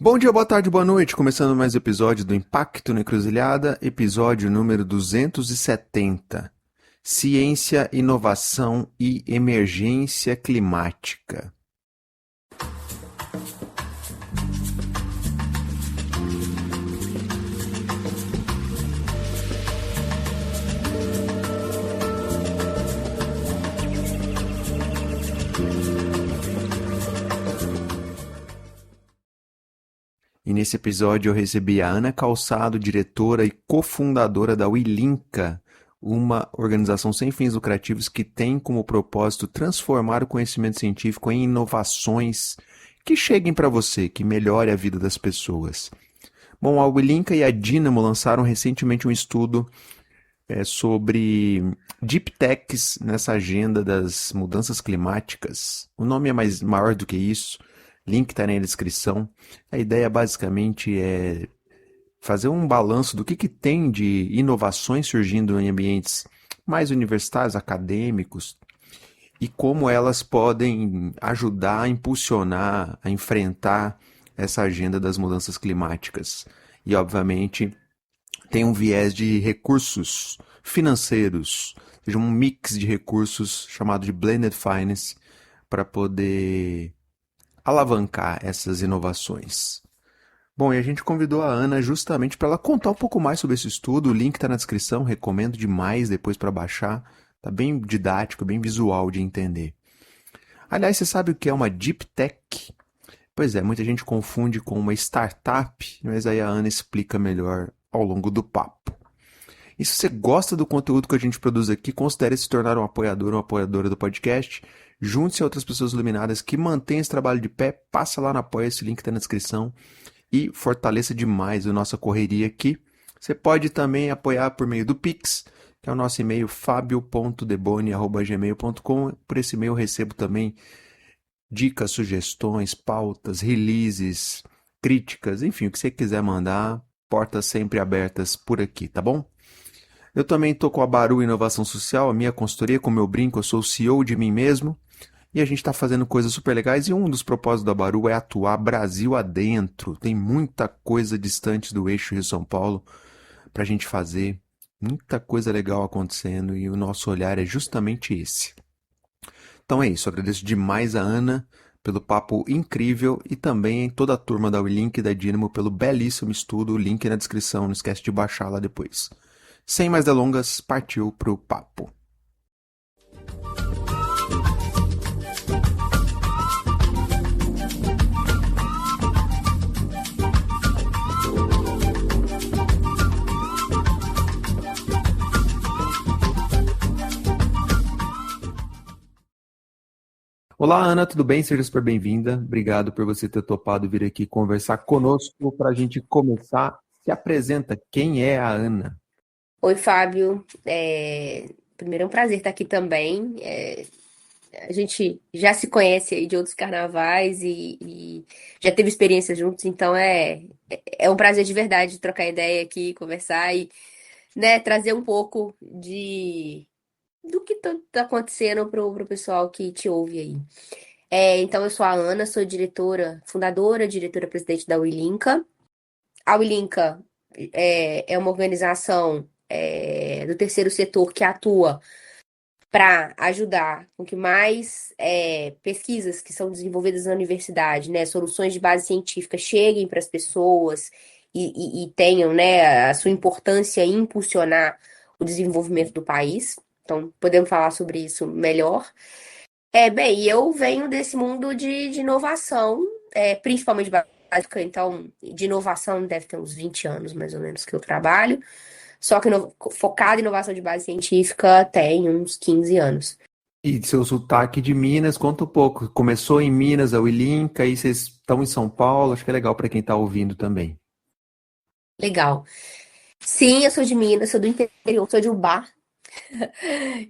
Bom dia, boa tarde, boa noite. Começando mais um episódio do Impacto na Encruzilhada, episódio número 270. Ciência, inovação e emergência climática. E nesse episódio eu recebi a Ana Calçado, diretora e cofundadora da Wilinka, uma organização sem fins lucrativos que tem como propósito transformar o conhecimento científico em inovações que cheguem para você, que melhore a vida das pessoas. Bom, a Wilinka e a Dynamo lançaram recentemente um estudo sobre Deep Techs nessa agenda das mudanças climáticas. O nome é maior do que isso. Link está na descrição. A ideia basicamente é fazer um balanço do que tem de inovações surgindo em ambientes mais universitários, acadêmicos, e como elas podem ajudar a impulsionar, a enfrentar essa agenda das mudanças climáticas. E, obviamente, tem um viés de recursos financeiros, ou seja, um mix de recursos chamado de Blended Finance, para poder alavancar essas inovações. Bom, e a gente convidou a Ana justamente para ela contar um pouco mais sobre esse estudo. O link está na descrição, recomendo demais depois para baixar. Está bem didático, bem visual de entender. Aliás, você sabe o que é uma Deep Tech? Pois é, muita gente confunde com uma startup, mas aí a Ana explica melhor ao longo do papo. E se você gosta do conteúdo que a gente produz aqui, considere se tornar um apoiador ou uma apoiadora do podcast. Junte-se a outras pessoas iluminadas que mantêm esse trabalho de pé. Passa lá no Apoia, esse link está na descrição. E fortaleça demais a nossa correria aqui. Você pode também apoiar por meio do Pix, que é o nosso e-mail fabio.deboni@gmail.com. Por esse e-mail eu recebo também dicas, sugestões, pautas, releases, críticas, enfim, o que você quiser mandar, portas sempre abertas por aqui, tá bom? Eu também estou com a Baru Inovação Social, a minha consultoria, como eu brinco, eu sou o CEO de mim mesmo, e a gente está fazendo coisas super legais, e um dos propósitos da Baru é atuar Brasil adentro. Tem muita coisa distante do eixo Rio-São Paulo para a gente fazer, muita coisa legal acontecendo, e o nosso olhar é justamente esse. Então é isso, eu agradeço demais a Ana pelo papo incrível e também toda a turma da Wilink e da Dynamo pelo belíssimo estudo, o link na descrição, não esquece de baixar lá depois. Sem mais delongas, partiu pro papo. Olá, Ana, tudo bem? Seja super bem-vinda. Obrigado por você ter topado vir aqui conversar conosco para a gente começar. Se apresenta, quem é a Ana? Oi, Fábio. Primeiro é um prazer estar aqui também. A gente já se conhece aí de outros carnavais e já teve experiências juntos, então é um prazer de verdade trocar ideia aqui, conversar e, né, trazer um pouco do que tá acontecendo pro pessoal que te ouve aí. Então, eu sou a Ana, sou diretora, fundadora, diretora-presidente da Wilinka. A Wilinka é uma organização do terceiro setor que atua para ajudar com que mais pesquisas que são desenvolvidas na universidade, né, soluções de base científica cheguem para as pessoas e tenham, né, a sua importância em impulsionar o desenvolvimento do país. Então, podemos falar sobre isso melhor. Bem, eu venho desse mundo de inovação, principalmente básica, então, de inovação deve ter uns 20 anos, mais ou menos, que eu trabalho. Só que focado em inovação de base científica tem uns 15 anos. E seu sotaque de Minas, conta um pouco. Começou em Minas, a Wilinka, aí vocês estão em São Paulo, acho que é legal para quem está ouvindo também. Legal. Sim, eu sou de Minas, sou do interior, sou de Ubá.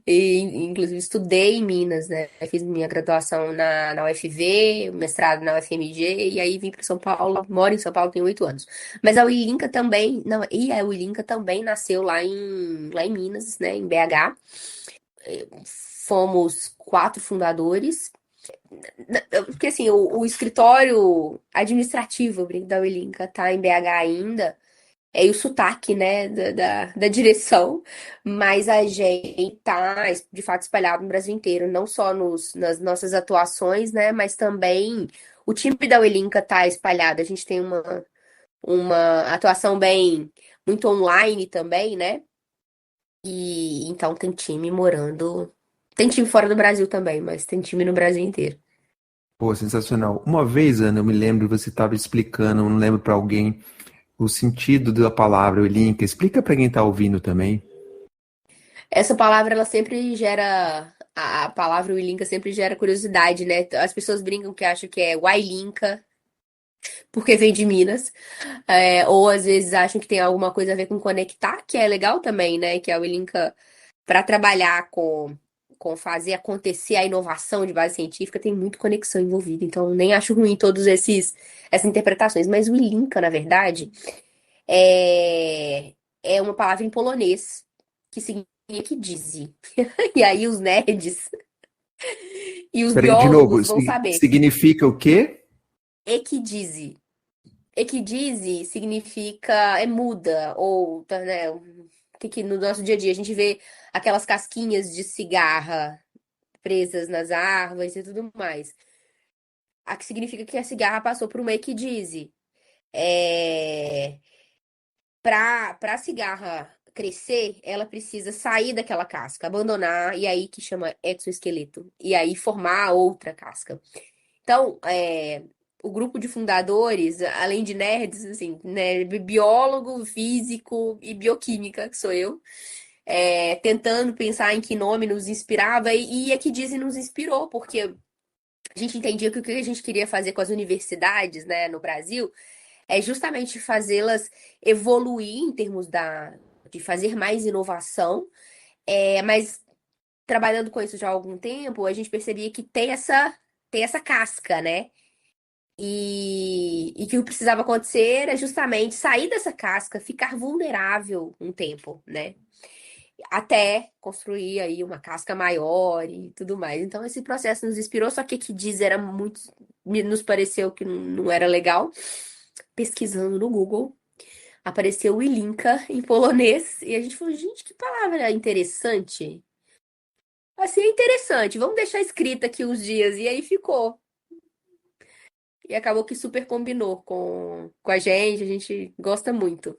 E, inclusive, estudei em Minas, né? Eu fiz minha graduação na UFV, mestrado na UFMG, e aí vim para São Paulo, moro em São Paulo tem 8 anos. Mas a Wilinka também, não, e a Wilinka também nasceu lá em Minas, né? Em BH. Fomos 4 fundadores. Porque assim, o escritório administrativo da Uelinka tá em BH ainda, e o sotaque, né, da direção, mas a gente tá, de fato, espalhado no Brasil inteiro, não só nas nossas atuações, né, mas também o time da Uelinka tá espalhado. A gente tem uma atuação bem, muito online também, né, e então tem time morando, tem time fora do Brasil também, mas tem time no Brasil inteiro. Pô, sensacional. Uma vez, Ana, eu me lembro, você estava explicando, eu não lembro para alguém, o sentido da palavra, o link. Explica para quem está ouvindo também. Essa palavra, ela sempre gera. A palavra Wilinka sempre gera curiosidade, né? As pessoas brincam que acham que é Wailinka, porque vem de Minas. Ou às vezes acham que tem alguma coisa a ver com conectar, que é legal também, né? Que a Wilinka, para trabalhar com fazer acontecer a inovação de base científica, tem muito conexão envolvida. Então, nem acho ruim todos essas interpretações. Mas Wilinka, na verdade, é uma palavra em polonês que significa que diz. E aí os nerds e os Peraí, de novo, biólogos vão saber. significa o quê? Equidize. Equidize significa muda, ou, tá, né? O que no nosso dia a dia a gente vê aquelas casquinhas de cigarra presas nas árvores e tudo mais. A que significa que a cigarra passou por uma equidize. É, para a cigarra crescer, ela precisa sair daquela casca, abandonar, e aí que chama exoesqueleto. E aí formar outra casca. Então, o grupo de fundadores, além de nerds, assim, né, biólogo, físico e bioquímica, que sou eu, tentando pensar em que nome nos inspirava, e a que dizem nos inspirou, porque a gente entendia que o que a gente queria fazer com as universidades, né, no Brasil, é justamente fazê-las evoluir em termos de fazer mais inovação, mas trabalhando com isso já há algum tempo, a gente percebia que tem essa casca, né? E que o que precisava acontecer era justamente sair dessa casca, ficar vulnerável um tempo, né? Até construir aí uma casca maior e tudo mais. Então esse processo nos inspirou, só que diz era muito, nos pareceu que não era legal. Pesquisando no Google, apareceu o Ilinka em polonês e a gente falou, gente, que palavra interessante. Assim é interessante, vamos deixar escrita aqui uns dias. E aí ficou. E acabou que super combinou com a gente gosta muito.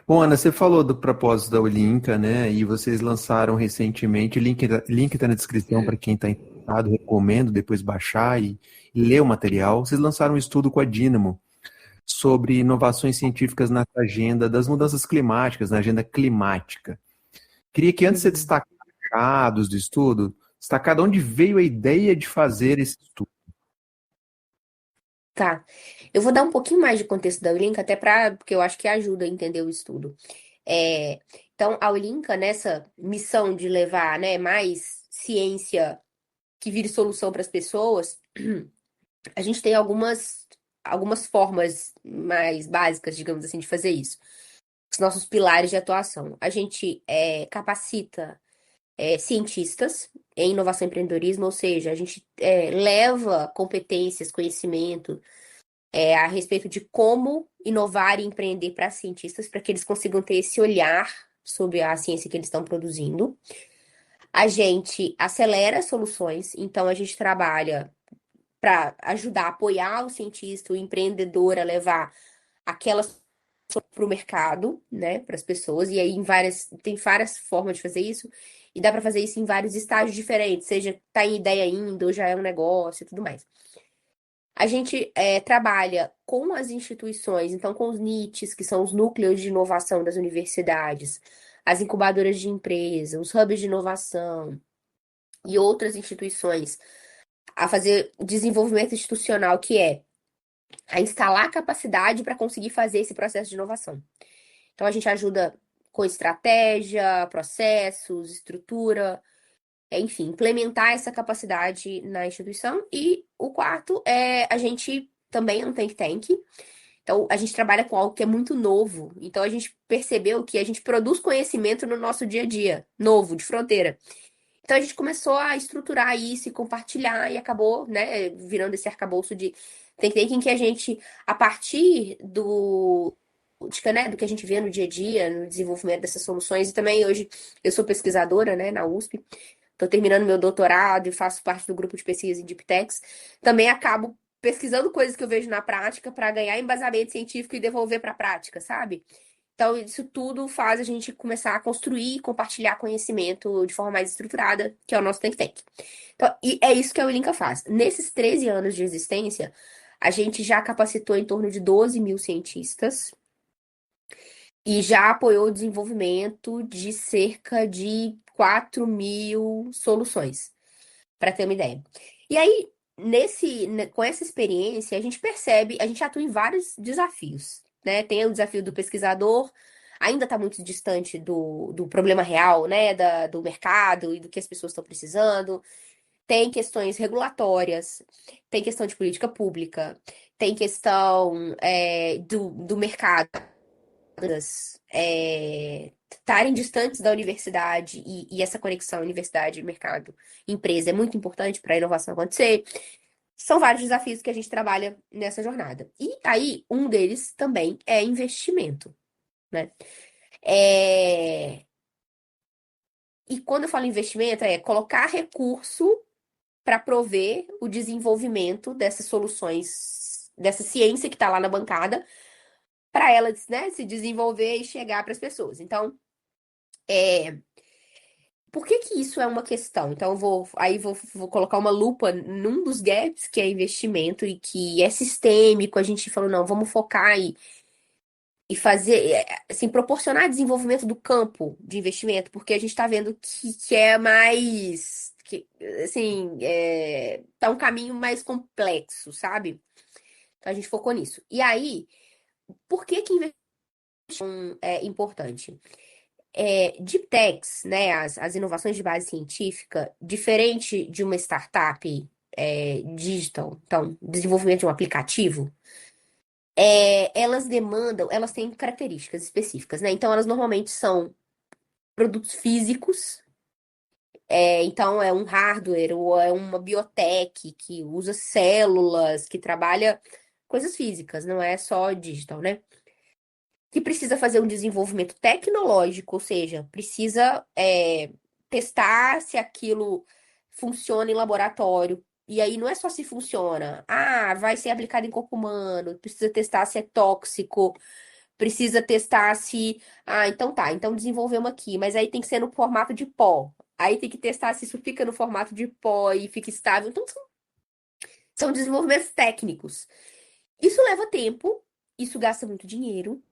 Bom, Ana, você falou do propósito da Olinka, né? E vocês lançaram recentemente, link tá na descrição para quem está interessado, recomendo depois baixar e ler o material. Vocês lançaram um estudo com a Dynamo sobre inovações científicas na agenda das mudanças climáticas, na agenda climática. Queria que antes de você Uhum. destacar dados do estudo, destacar de onde veio a ideia de fazer esse estudo. Tá. Eu vou dar um pouquinho mais de contexto da Ulinka, até porque eu acho que ajuda a entender o estudo. É, então, a Ulinka, nessa missão de levar, né, mais ciência que vire solução para as pessoas, a gente tem algumas formas mais básicas, digamos assim, de fazer isso. Os nossos pilares de atuação. A gente capacita cientistas em inovação e empreendedorismo, ou seja, a gente leva competências, conhecimento a respeito de como inovar e empreender para cientistas, para que eles consigam ter esse olhar sobre a ciência que eles estão produzindo. A gente acelera soluções, então a gente trabalha para ajudar, apoiar o cientista, o empreendedor a levar aquelas para o mercado, né, para as pessoas, e aí tem várias formas de fazer isso, e dá para fazer isso em vários estágios diferentes, seja tá em ideia ainda, ou já é um negócio e tudo mais. A gente trabalha com as instituições, então com os NITs, que são os núcleos de inovação das universidades, as incubadoras de empresa, os hubs de inovação e outras instituições, a fazer desenvolvimento institucional, que é a instalar capacidade para conseguir fazer esse processo de inovação. Então, a gente ajuda com estratégia, processos, estrutura, enfim, implementar essa capacidade na instituição. E o quarto é a gente também é um think tank. Então, a gente trabalha com algo que é muito novo. Então, a gente percebeu que a gente produz conhecimento no nosso dia a dia, novo, de fronteira. Então, a gente começou a estruturar isso e compartilhar e acabou, né, virando esse arcabouço de think tank em que a gente, a partir né, do que a gente vê no dia a dia, no desenvolvimento dessas soluções, e também hoje eu sou pesquisadora, né, na USP, estou terminando meu doutorado e faço parte do grupo de pesquisa em Deep Techs, também acabo pesquisando coisas que eu vejo na prática para ganhar embasamento científico e devolver para a prática, sabe? Então, isso tudo faz a gente começar a construir e compartilhar conhecimento de forma mais estruturada, que é o nosso think tank. Então, e é isso que a Ulinka faz. Nesses 13 anos de existência, a gente já capacitou em torno de 12 mil cientistas e já apoiou o desenvolvimento de cerca de 4 mil soluções, para ter uma ideia. E aí, com essa experiência, a gente percebe, a gente atua em vários desafios, né? Tem o desafio do pesquisador, ainda está muito distante do problema real, né? Do mercado e do que as pessoas estão precisando. Tem questões regulatórias, tem questão de política pública, tem questão do mercado estarem distantes da universidade e essa conexão universidade, mercado, empresa é muito importante para a inovação acontecer. São vários desafios que a gente trabalha nessa jornada. E aí, um deles também é investimento, né? E quando eu falo investimento, é colocar recurso para prover o desenvolvimento dessas soluções, dessa ciência que está lá na bancada, para ela, né, se desenvolver e chegar para as pessoas. Então, por que que isso é uma questão? Então, vou colocar uma lupa num dos gaps, que é investimento e que é sistêmico. A gente falou, não, vamos focar e fazer, assim, proporcionar desenvolvimento do campo de investimento, porque a gente está vendo que é mais, assim, tá um caminho mais complexo, sabe? Então, a gente focou nisso. E aí, por que que investimento é importante? Deep Techs, né, as inovações de base científica, diferente de uma startup digital, então, desenvolvimento de um aplicativo, elas têm características específicas, né? Então, elas normalmente são produtos físicos, então é um hardware ou é uma biotech que usa células, que trabalha coisas físicas, não é só digital, né? Que precisa fazer um desenvolvimento tecnológico, ou seja, precisa testar se aquilo funciona em laboratório. E aí não é só se funciona. Ah, vai ser aplicado em corpo humano, precisa testar se é tóxico, precisa testar se. Ah, então tá, então desenvolvemos aqui, mas aí tem que ser no formato de pó. Aí tem que testar se isso fica no formato de pó e fica estável. Então são desenvolvimentos técnicos. Isso leva tempo, isso gasta muito dinheiro.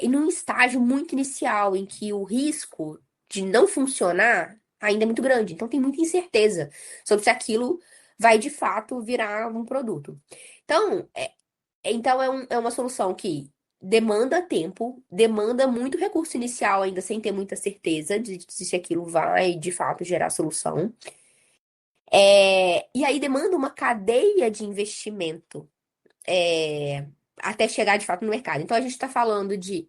E num estágio muito inicial, em que o risco de não funcionar ainda é muito grande. Então, tem muita incerteza sobre se aquilo vai de fato virar um produto. Então, é uma solução que demanda tempo, demanda muito recurso inicial, ainda sem ter muita certeza de se aquilo vai de fato gerar solução. E aí demanda uma cadeia de investimento até chegar de fato no mercado. Então, a gente está falando de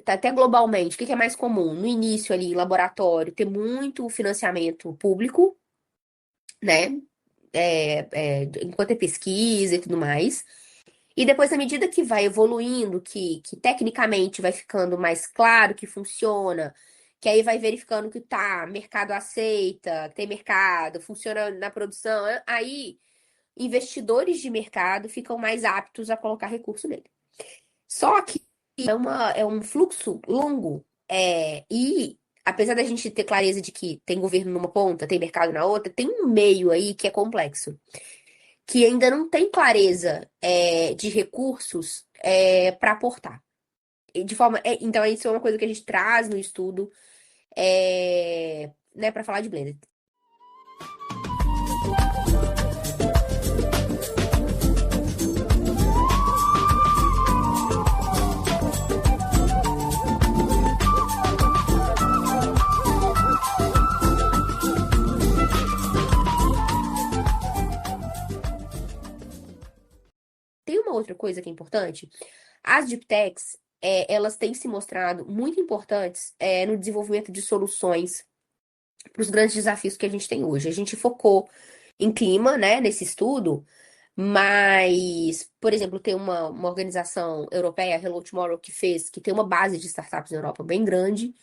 até globalmente, o que que é mais comum? No início ali, laboratório, ter muito financiamento público, né? Enquanto é pesquisa e tudo mais. E depois, à medida que vai evoluindo, que tecnicamente vai ficando mais claro que funciona, que aí vai verificando que tá, mercado aceita, tem mercado, funciona na produção, aí investidores de mercado ficam mais aptos a colocar recurso nele. Só que é um fluxo longo. E apesar da gente ter clareza de que tem governo numa ponta, tem mercado na outra, tem um meio aí que é complexo, que ainda não tem clareza de recursos para aportar. Então, isso é uma coisa que a gente traz no estudo, né, para falar de Blender. outra coisa que é importante? As deep techs, elas têm se mostrado muito importantes no desenvolvimento de soluções para os grandes desafios que a gente tem hoje. A gente focou em clima, né, nesse estudo, mas, por exemplo, tem uma organização europeia, Hello Tomorrow, que tem uma base de startups na Europa bem grande,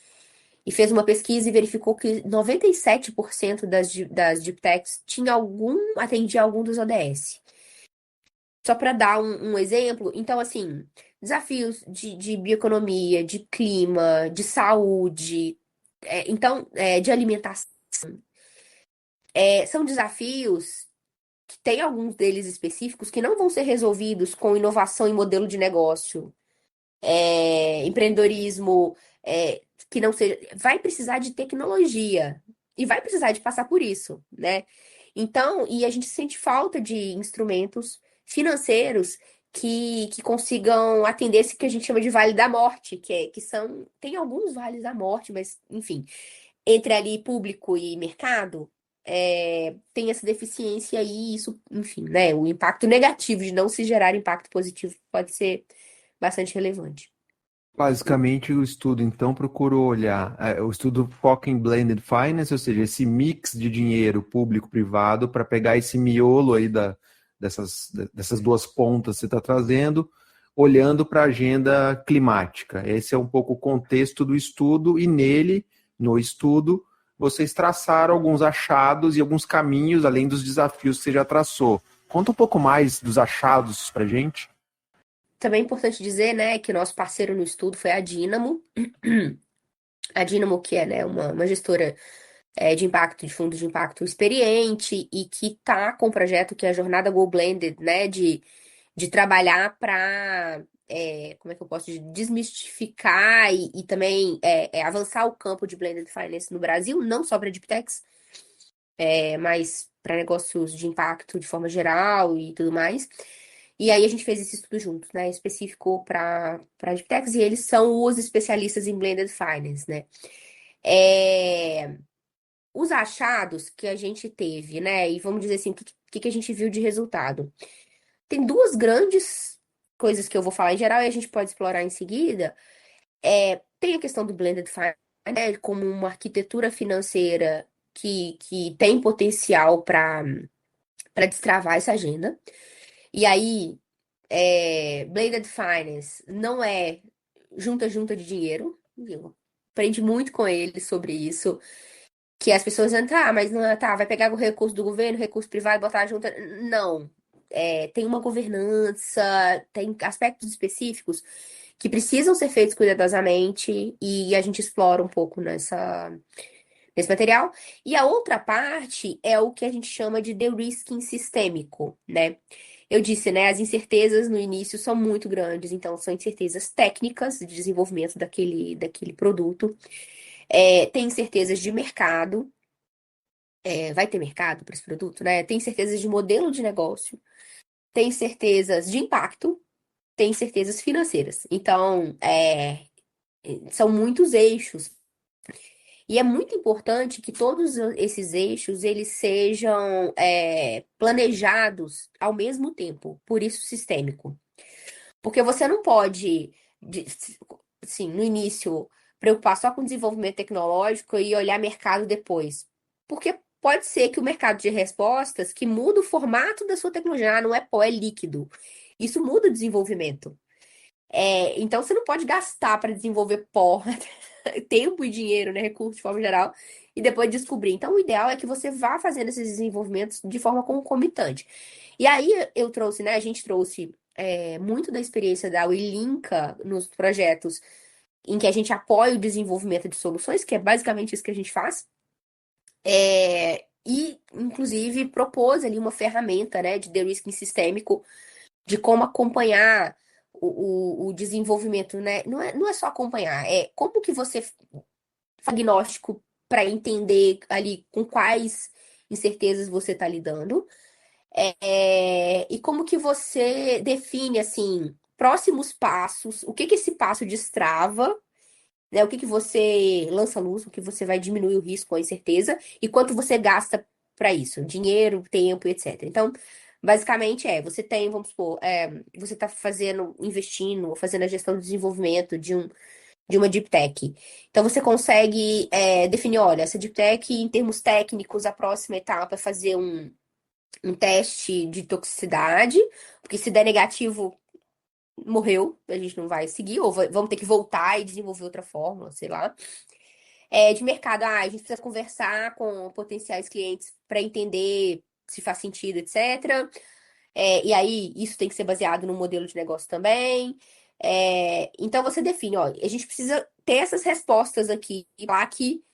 e fez uma pesquisa e verificou que 97% das deep techs atendia algum dos ODS. Só para dar um exemplo, então, assim, desafios de bioeconomia, de clima, de saúde, de alimentação, são desafios que tem alguns deles específicos que não vão ser resolvidos com inovação em modelo de negócio, empreendedorismo, que não seja. Vai precisar de tecnologia e vai precisar de passar por isso, né? Então, e a gente sente falta de instrumentos financeiros que consigam atender esse que a gente chama de vale da morte, tem alguns vales da morte, mas, enfim, entre ali público e mercado, tem essa deficiência aí, isso, enfim, né? O impacto negativo de não se gerar impacto positivo pode ser bastante relevante. Basicamente, o estudo então procurou olhar, o estudo foca em blended finance, ou seja, esse mix de dinheiro público-privado para pegar esse miolo aí dessas duas pontas que você está trazendo, olhando para a agenda climática. Esse é um pouco o contexto do estudo e nele, no estudo, vocês traçaram alguns achados e alguns caminhos, além dos desafios que você já traçou. Conta um pouco mais dos achados para a gente. Também é importante dizer, né, que o nosso parceiro no estudo foi a Dynamo. A Dynamo, que é, né, uma gestora de impacto, de fundos de impacto experiente e que tá com o projeto que é a Jornada Go Blended, né, de trabalhar para, como é que eu posso dizer, desmistificar e também avançar o campo de Blended Finance no Brasil, não só para Deep Techs, mas para negócios de impacto de forma geral e tudo mais. E aí a gente fez esse estudo juntos, né, específico para Deep Techs, e eles são os especialistas em Blended Finance, né. É, Os achados que a gente teve, né? E vamos dizer assim, o que a gente viu de resultado? Tem duas grandes coisas que eu vou falar em geral e a gente pode explorar em seguida. Tem a questão do blended finance, né, como uma arquitetura financeira que tem potencial para destravar essa agenda. E aí, blended finance não é junta de dinheiro. Eu aprendi muito com ele sobre isso. Que as pessoas dizem, tá, mas não, tá, vai pegar o recurso do governo, recurso privado, e botar junto. Não. Tem uma governança, tem aspectos específicos que precisam ser feitos cuidadosamente e a gente explora um pouco nesse material. E a outra parte é o que a gente chama de de-risking sistêmico, né? Eu disse, né, as incertezas no início são muito grandes, então são incertezas técnicas de desenvolvimento daquele produto. Tem incertezas de mercado, vai ter mercado para esse produto, né? Tem certezas de modelo de negócio, tem certezas de impacto, tem certezas financeiras. Então, são muitos eixos. E é muito importante que todos esses eixos eles sejam planejados ao mesmo tempo, por isso sistêmico. Porque você não pode, assim, no início, preocupar só com desenvolvimento tecnológico e olhar mercado depois. Porque pode ser que o mercado de respostas que muda o formato da sua tecnologia, não é pó, é líquido. Isso muda o desenvolvimento. Então você não pode gastar para desenvolver pó, tempo e dinheiro, né, recursos de forma geral, e depois descobrir. Então o ideal é que você vá fazendo esses desenvolvimentos de forma concomitante. E aí eu trouxe, né, a gente trouxe muito da experiência da Wilinka nos projetos em que a gente apoia o desenvolvimento de soluções, que é basicamente isso que a gente faz. E, inclusive, propôs ali uma ferramenta, né, de de-risking sistêmico, de como acompanhar o desenvolvimento, né? Não é só acompanhar, é como que você faz diagnóstico para entender ali com quais incertezas você está lidando, e como que você define, assim, próximos passos, o que que esse passo destrava, né? O que que você lança luz, o que você vai diminuir o risco, a incerteza, e quanto você gasta para isso, dinheiro, tempo, etc. Então, Basicamente você tem, vamos supor, você está fazendo, investindo, ou fazendo a gestão de desenvolvimento de uma deep tech. Então você consegue definir, olha, essa deep tech, em termos técnicos, a próxima etapa é fazer um teste de toxicidade, porque se der negativo, morreu, a gente não vai seguir, ou vamos ter que voltar e desenvolver outra fórmula, sei lá. De mercado, a gente precisa conversar com potenciais clientes para entender se faz sentido, etc. E aí, isso tem que ser baseado no modelo de negócio também. Então, você define, ó, a gente precisa ter essas respostas aqui, lá que.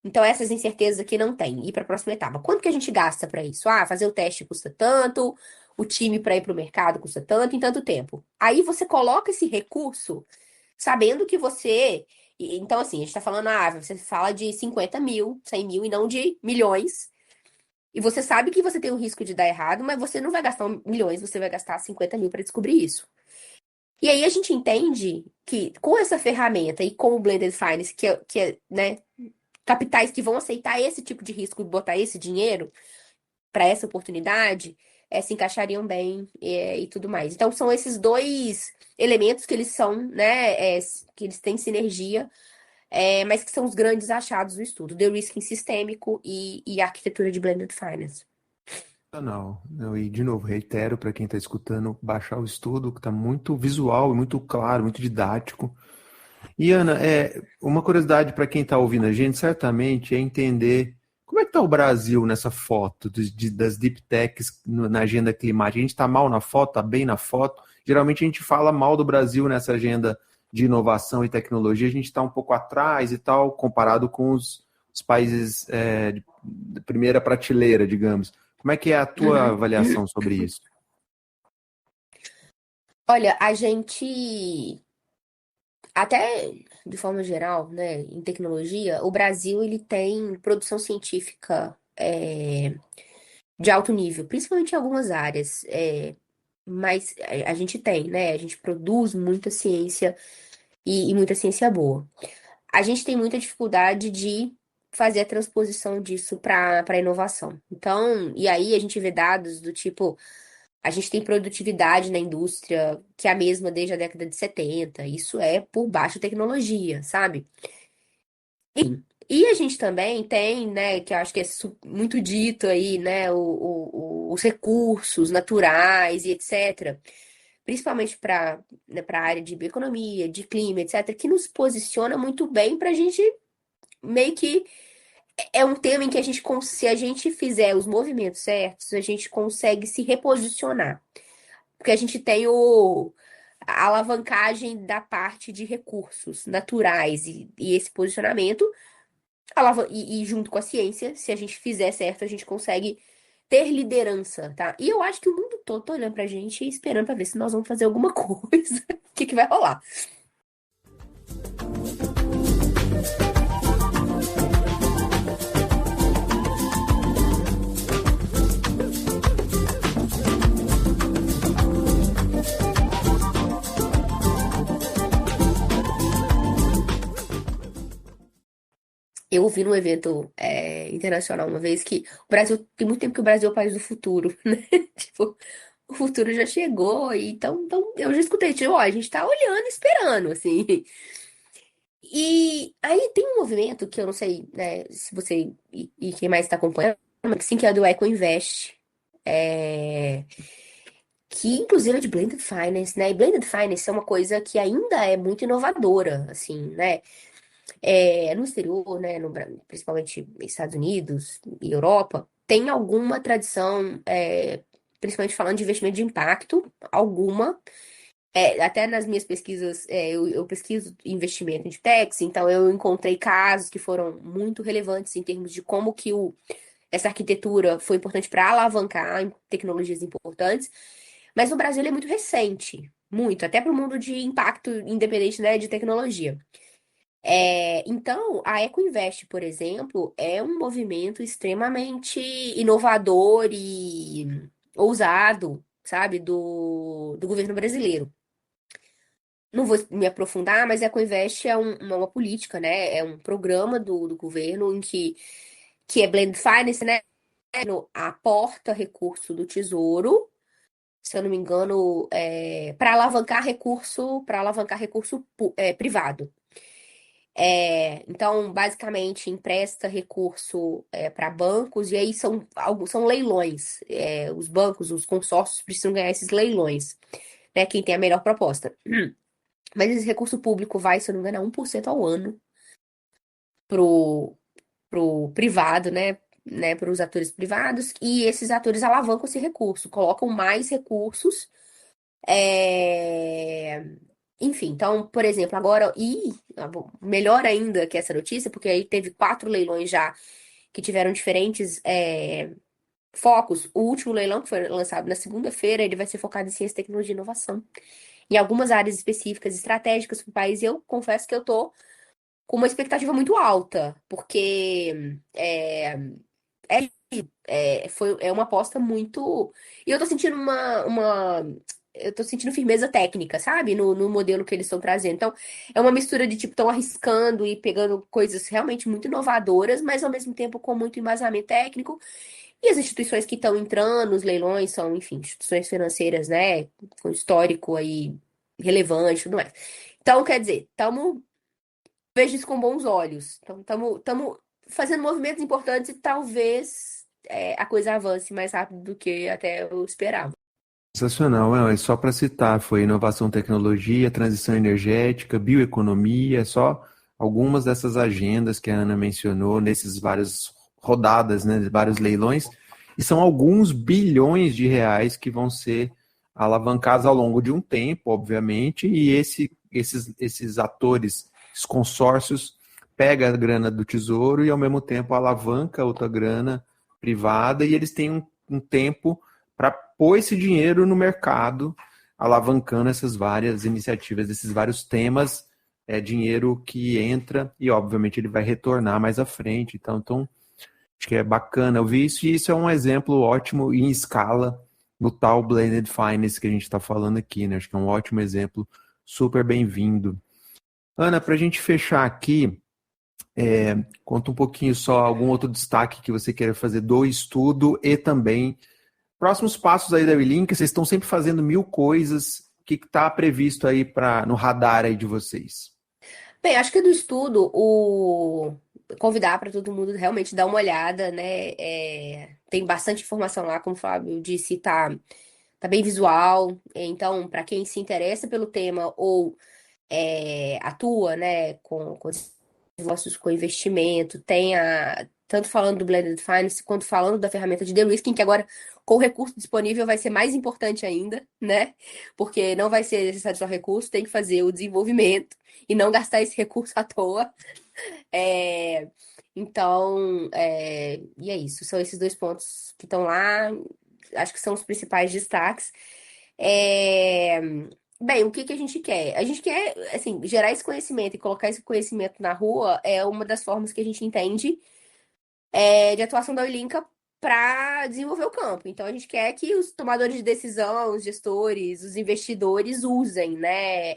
Então, essas incertezas aqui não tem. Ir para a próxima etapa. Quanto que a gente gasta para isso? Ah, fazer o teste custa tanto, o time para ir para o mercado custa tanto, em tanto tempo. Aí você coloca esse recurso sabendo que você. Então, assim, a gente está falando, você fala de 50 mil, 100 mil e não de milhões. E você sabe que você tem o risco de dar errado, mas você não vai gastar milhões, você vai gastar 50 mil para descobrir isso. E aí a gente entende que com essa ferramenta e com o Blended Finance, né, capitais que vão aceitar esse tipo de risco e botar esse dinheiro para essa oportunidade, se encaixariam bem e tudo mais. Então são esses dois elementos que eles são, né, que eles têm sinergia, mas que são os grandes achados do estudo, de-risking sistêmico e a arquitetura de Blended Finance. Não, e de novo, reitero para quem está escutando, baixar o estudo, que está muito visual, muito claro, muito didático. E Ana, uma curiosidade para quem está ouvindo a gente, certamente, é entender como é que está o Brasil nessa foto das deep techs na agenda climática. A gente está mal na foto, está bem na foto. Geralmente a gente fala mal do Brasil nessa agenda de inovação e tecnologia, a gente está um pouco atrás e tal, comparado com os países de primeira prateleira, digamos. Como é que é a tua Uhum. avaliação sobre isso? Olha, a gente, até de forma geral, né, em tecnologia, o Brasil ele tem produção científica de alto nível, principalmente em algumas áreas. Mas a gente tem, né? A gente produz muita ciência e muita ciência boa. A gente tem muita dificuldade de fazer a transposição disso para inovação. Então, e aí a gente vê dados do tipo. A gente tem produtividade na indústria que é a mesma desde a década de 70. Isso é por baixa tecnologia, sabe? E a gente também tem, né, que eu acho que é muito dito aí, né, os recursos naturais e etc. Principalmente para a área de bioeconomia, de clima, etc., que nos posiciona muito bem para a gente meio que. É um tema em que se a gente fizer os movimentos certos, a gente consegue se reposicionar. Porque a gente tem a alavancagem da parte de recursos naturais e esse posicionamento, e junto com a ciência, se a gente fizer certo, a gente consegue ter liderança, tá? E eu acho que o mundo todo tá olhando pra gente e esperando pra ver se nós vamos fazer alguma coisa. O que que vai rolar? Eu ouvi num evento internacional uma vez que o Brasil, tem muito tempo que o Brasil é o país do futuro, né? Tipo, o futuro já chegou, e então eu já escutei, tipo, ó, a gente tá olhando, esperando, assim. E aí tem um movimento que eu não sei, né, se você e quem mais está acompanhando, mas sim, que é do Eco Invest, que inclusive é de Blended Finance, né? E Blended Finance é uma coisa que ainda é muito inovadora, assim, né? No exterior, né, principalmente nos Estados Unidos e Europa, tem alguma tradição, principalmente falando de investimento de impacto, alguma. Até nas minhas pesquisas, eu pesquiso investimento em techs, então eu encontrei casos que foram muito relevantes em termos de como que essa arquitetura foi importante para alavancar em tecnologias importantes. Mas no Brasil ele é muito recente, muito, até para o mundo de impacto independente, né, de tecnologia. Então, a EcoInvest, por exemplo, é um movimento extremamente inovador e ousado, sabe, do governo brasileiro. Não vou me aprofundar, mas a EcoInvest é uma política, né? É um programa do governo que é Blended Finance, né? aporta recurso do Tesouro, se eu não me engano, para alavancar recurso privado. Então, basicamente, empresta recurso para bancos, e aí são leilões. Os bancos, os consórcios precisam ganhar esses leilões, né? Quem tem a melhor proposta. Mas esse recurso público vai, se eu não me engano, a 1% ao ano pro, pro privado, né? Para os atores privados, e esses atores alavancam esse recurso, colocam mais recursos. É, Enfim, então, por exemplo, agora, melhor ainda que essa notícia, porque aí teve 4 leilões já que tiveram diferentes focos. O último leilão, que foi lançado na segunda-feira, ele vai ser focado em ciência, tecnologia e inovação. Em algumas áreas específicas, estratégicas para o país, eu confesso que eu tô com uma expectativa muito alta, porque é uma aposta muito. E eu tô sentindo eu tô sentindo firmeza técnica, sabe? No modelo que eles estão trazendo. Então, é uma mistura de tipo, estão arriscando e pegando coisas realmente muito inovadoras, mas ao mesmo tempo com muito embasamento técnico. E as instituições que estão entrando nos leilões são, enfim, instituições financeiras, né? Com histórico aí relevante e tudo mais. Então, quer dizer, vejo isso com bons olhos. Então, estamos fazendo movimentos importantes e talvez a coisa avance mais rápido do que até eu esperava. Sensacional, é só para citar, foi inovação, tecnologia, transição energética, bioeconomia, só algumas dessas agendas que a Ana mencionou nesses várias rodadas, né, vários leilões, e são alguns bilhões de reais que vão ser alavancados ao longo de um tempo, obviamente, e esses atores, esses consórcios, pegam a grana do tesouro e ao mesmo tempo alavanca outra grana privada, e eles têm um tempo para pôr esse dinheiro no mercado, alavancando essas várias iniciativas, esses vários temas, dinheiro que entra e, obviamente, ele vai retornar mais à frente. Então, acho que é bacana eu vi isso, e isso é um exemplo ótimo em escala no tal Blended Finance que a gente está falando aqui, né? Acho que é um ótimo exemplo, super bem-vindo. Ana, para a gente fechar aqui, conta um pouquinho só algum outro destaque que você queira fazer do estudo e também próximos passos aí da WeLink. Vocês estão sempre fazendo mil coisas. O que está previsto aí no radar aí de vocês? Bem, acho que do estudo, o convidar para todo mundo realmente dar uma olhada, né? Tem bastante informação lá, como o Fábio disse, tá bem visual. Então, para quem se interessa pelo tema ou atua, né, com negócios com investimento, tanto falando do Blended Finance quanto falando da ferramenta de de-risking, que agora, com o recurso disponível, vai ser mais importante ainda, né? Porque não vai ser necessário só recurso, tem que fazer o desenvolvimento e não gastar esse recurso à toa. É, Então, e é isso. São esses dois pontos que estão lá. Acho que são os principais destaques. É, Bem, o que que a gente quer? A gente quer, assim, gerar esse conhecimento e colocar esse conhecimento na rua é uma das formas que a gente entende de atuação da Olinca para desenvolver o campo. Então, a gente quer que os tomadores de decisão, os gestores, os investidores usem, né?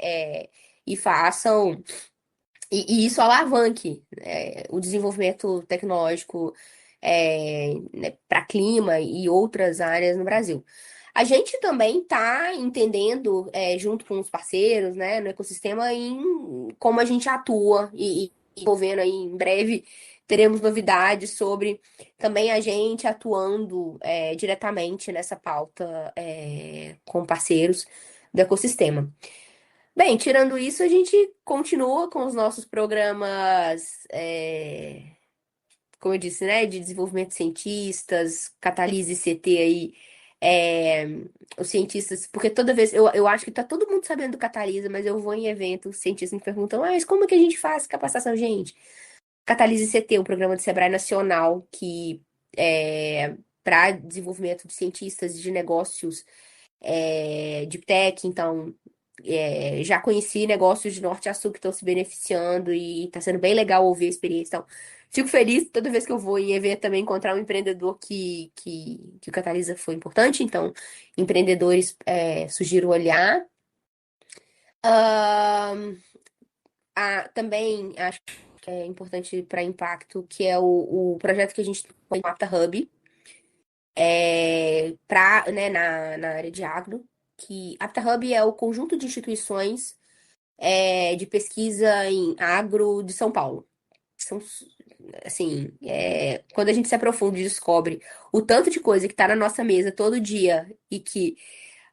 E façam e isso alavanque o desenvolvimento tecnológico né, para clima e outras áreas no Brasil. A gente também está entendendo, junto com os parceiros, né, no ecossistema, em como a gente atua e envolvendo aí em breve teremos novidades sobre também a gente atuando diretamente nessa pauta com parceiros do ecossistema. Bem, tirando isso, a gente continua com os nossos programas, como eu disse, né, de desenvolvimento de cientistas, Catalise CT aí, é, os cientistas, porque toda vez, eu acho que tá todo mundo sabendo do Catalisa, mas eu vou em evento, os cientistas me perguntam, mas como é que a gente faz capacitação? Gente, Catalise CT, um programa do Sebrae Nacional que para desenvolvimento de cientistas de negócios de tech, então já conheci negócios de norte a sul que estão se beneficiando e está sendo bem legal ouvir a experiência. Então, fico feliz toda vez que eu vou em evento também encontrar um empreendedor que o Catalisa foi importante. Então, empreendedores sugiro olhar. Ahn, Também acho que é importante para impacto, que é o projeto que a gente tem com o Mapta Hub. né, na área de agro, que a AptaHub é o conjunto de instituições de pesquisa em agro de São Paulo. São, assim, quando a gente se aprofunda e descobre o tanto de coisa que está na nossa mesa todo dia e que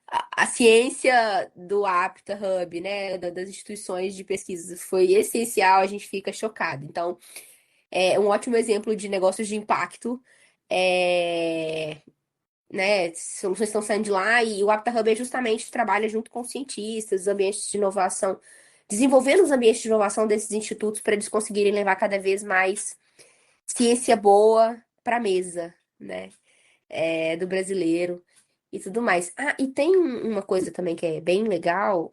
a ciência do AptaHub, né, das instituições de pesquisa foi essencial, a gente fica chocado. Então, é um ótimo exemplo de negócios de impacto. É, né, soluções estão saindo de lá e o AptaHub é justamente trabalha junto com cientistas, ambientes de inovação, desenvolvendo os ambientes de inovação desses institutos para eles conseguirem levar cada vez mais ciência boa para a mesa, né, do brasileiro e tudo mais. Ah, e tem uma coisa também que é bem legal,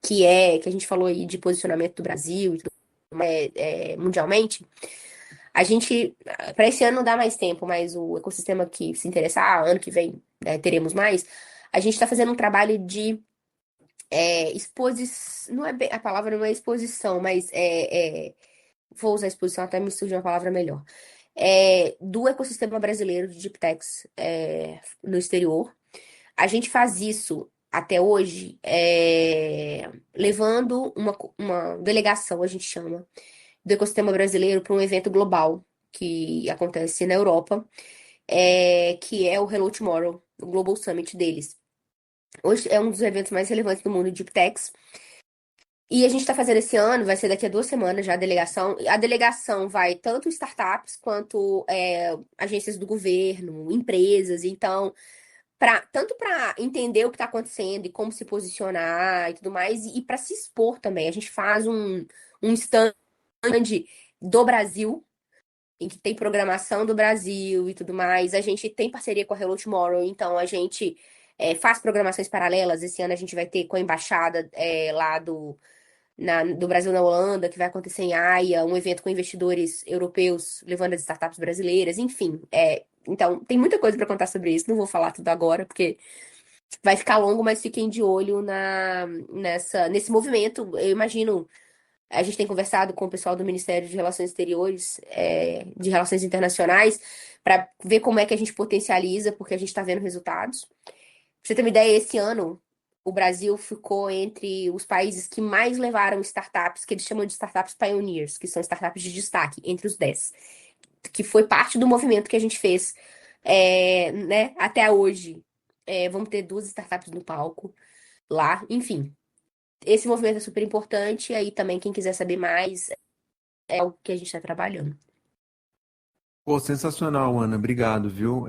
que a gente falou aí de posicionamento do Brasil e tudo, mundialmente. A gente, para esse ano não dá mais tempo, mas o ecossistema que se interessar, ano que vem, né, teremos mais. A gente está fazendo um trabalho de exposição. Não é a palavra não é exposição, mas vou usar exposição, até me surgiu uma palavra melhor. Do ecossistema brasileiro de Deep Techs no exterior. A gente faz isso até hoje, levando uma delegação, a gente chama, do ecossistema brasileiro para um evento global que acontece na Europa, que é o Hello Tomorrow, o Global Summit deles. Hoje é um dos eventos mais relevantes do mundo de Deep Techs. E a gente está fazendo esse ano, vai ser daqui a 2 semanas já a delegação. A delegação vai tanto startups quanto agências do governo, empresas. Então, tanto para entender o que está acontecendo e como se posicionar e tudo mais, e para se expor também. A gente faz um stand do Brasil, em que tem programação do Brasil e tudo mais. A gente tem parceria com a Hello Tomorrow, então a gente faz programações paralelas. Esse ano a gente vai ter com a embaixada lá do Brasil na Holanda, que vai acontecer em Haia, um evento com investidores europeus levando as startups brasileiras, enfim. Então, tem muita coisa para contar sobre isso. Não vou falar tudo agora, porque vai ficar longo, mas fiquem de olho nesse movimento. Eu imagino, a gente tem conversado com o pessoal do Ministério de Relações Exteriores, de Relações Internacionais, para ver como é que a gente potencializa, porque a gente está vendo resultados. Pra você ter uma ideia, esse ano o Brasil ficou entre os países que mais levaram startups, que eles chamam de startups pioneers, que são startups de destaque, entre os 10, que foi parte do movimento que a gente fez, né, até hoje. Vamos ter 2 startups no palco lá, enfim. Esse movimento é super importante, aí também quem quiser saber mais é o que a gente está trabalhando. Pô, sensacional, Ana. Obrigado, viu?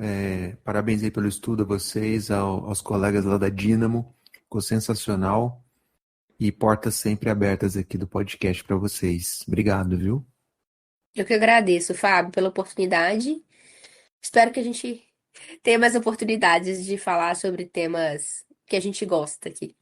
Parabéns aí pelo estudo a vocês, aos colegas lá da Dynamo. Ficou sensacional. E portas sempre abertas aqui do podcast para vocês. Obrigado, viu? Eu que agradeço, Fábio, pela oportunidade. Espero que a gente tenha mais oportunidades de falar sobre temas que a gente gosta aqui.